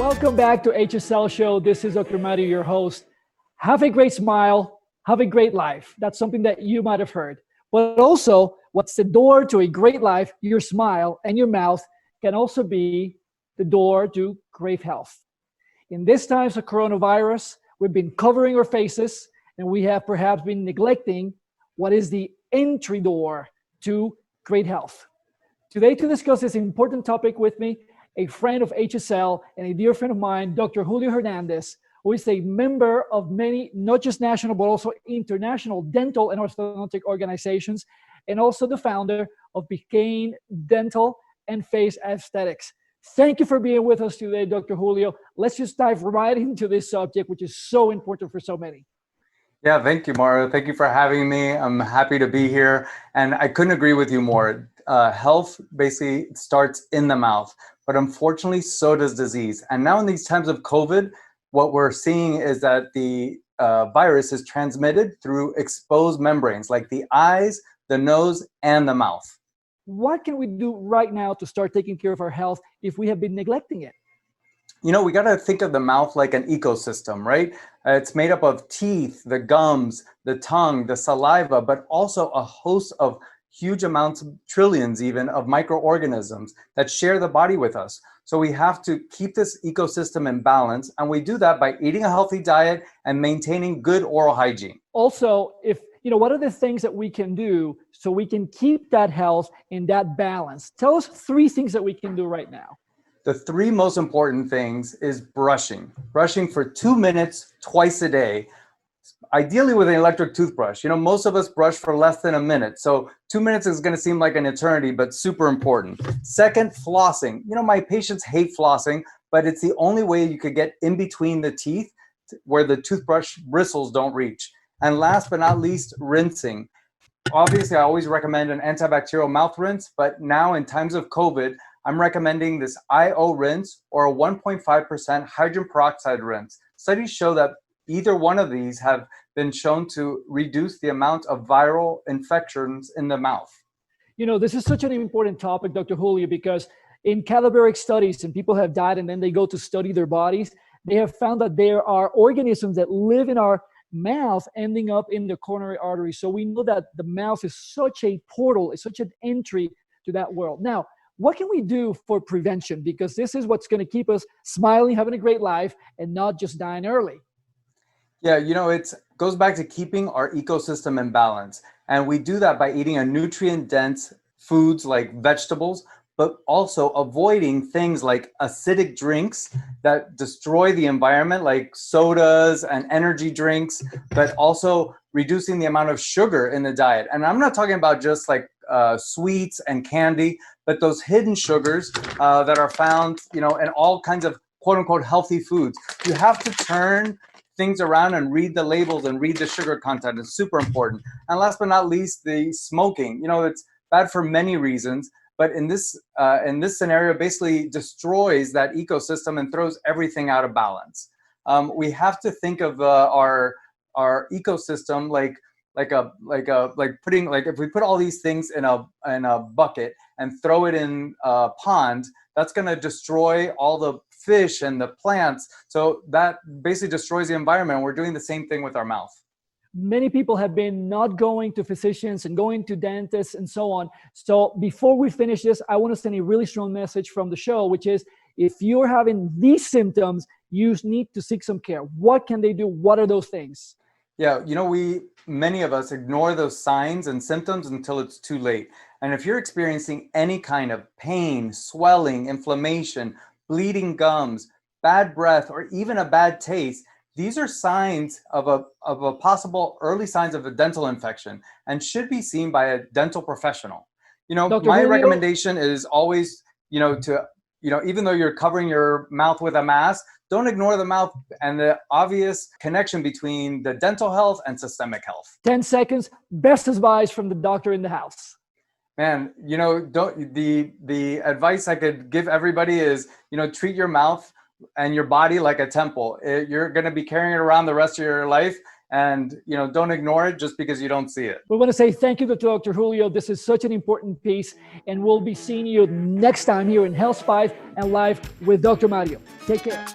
Welcome back to HSL Show. This is Dr. Mario, your host. Have a great smile, have a great life. That's something that you might have heard. But also, what's the door to a great life? Your smile and your mouth can also be the door to great health. In these times of coronavirus, we've been covering our faces and we have perhaps been neglecting what is the entry door to great health. Today, to discuss this important topic with me, a friend of HSL and a dear friend of mine, Dr. Julio Hernandez, who is a member of many, not just national, but also international dental and orthodontic organizations, and also the founder of Became Dental and Face Aesthetics. Thank you for being with us today, Dr. Julio. Let's just dive right into this subject, which is so important for so many. Yeah, thank you, Mario. Thank you for having me. I'm happy to be here. And I couldn't agree with you more. Health basically starts in the mouth, but unfortunately, so does disease. And now in these times of COVID, what we're seeing is that the virus is transmitted through exposed membranes like the eyes, the nose, and the mouth. What can we do right now to start taking care of our health if we have been neglecting it? You know, we got to think of the mouth like an ecosystem, right? It's made up of teeth, the gums, the tongue, the saliva, but also a host of huge amounts, trillions even, of microorganisms that share the body with us. So we have to keep this ecosystem in balance, and we do that by eating a healthy diet and maintaining good oral hygiene. Also, what are the things that we can do so we can keep that health and that balance? Tell us 3 things that we can do right now. The 3 most important things is brushing. Brushing for 2 minutes twice a day, ideally with an electric toothbrush. You know, most of us brush for less than a minute. So 2 minutes is going to seem like an eternity, but super important. Second, flossing. You know, my patients hate flossing, but it's the only way you could get in between the teeth where the toothbrush bristles don't reach. And last but not least, rinsing. Obviously, I always recommend an antibacterial mouth rinse, but now in times of COVID, I'm recommending this IO rinse or a 1.5% hydrogen peroxide rinse. Studies show that either one of these have been shown to reduce the amount of viral infections in the mouth. You know, this is such an important topic, Dr. Julio, because in cadaveric studies, and people have died and then they go to study their bodies, they have found that there are organisms that live in our mouth ending up in the coronary artery. So we know that the mouth is such a portal, it's such an entry to that world. Now, what can we do for prevention? Because this is what's going to keep us smiling, having a great life, and not just dying early. Yeah, you know, it goes back to keeping our ecosystem in balance. And we do that by eating a nutrient-dense foods like vegetables, but also avoiding things like acidic drinks that destroy the environment, like sodas and energy drinks, but also reducing the amount of sugar in the diet. And I'm not talking about just like sweets and candy, but those hidden sugars that are found, you know, in all kinds of quote unquote healthy foods. You have to turn things around and read the labels and read the sugar content. It's super important. And last but not least, the smoking. You know, it's bad for many reasons, but in this scenario, basically destroys that ecosystem and throws everything out of balance. We have to think of our ecosystem like putting, like if we put all these things in a bucket and throw it in a pond, that's going to destroy all the fish and the plants. So that basically destroys the environment. We're doing the same thing with our mouth. Many people have been not going to physicians and going to dentists and so on. So before we finish this, I want to send a really strong message from the show, which is if you're having these symptoms, you need to seek some care. What can they do? What are those things? Yeah, you know, many of us ignore those signs and symptoms until it's too late. And if you're experiencing any kind of pain, swelling, inflammation, bleeding gums, bad breath, or even a bad taste, these are signs of a possible early signs of a dental infection and should be seen by a dental professional. You know, Dr. my Julio? recommendation is always, even though you're covering your mouth with a mask, don't ignore the mouth and the obvious connection between the dental health and systemic health. 10 seconds, best advice from the doctor in the house. Man, you know, the advice I could give everybody is, you know, treat your mouth and your body like a temple. You're going to be carrying it around the rest of your life. and don't ignore it just because you don't see it. We want to say thank you to Dr. Julio. This is such an important piece, and we'll be seeing you next time here in Health 5 and Live with Dr. Mario. Take care.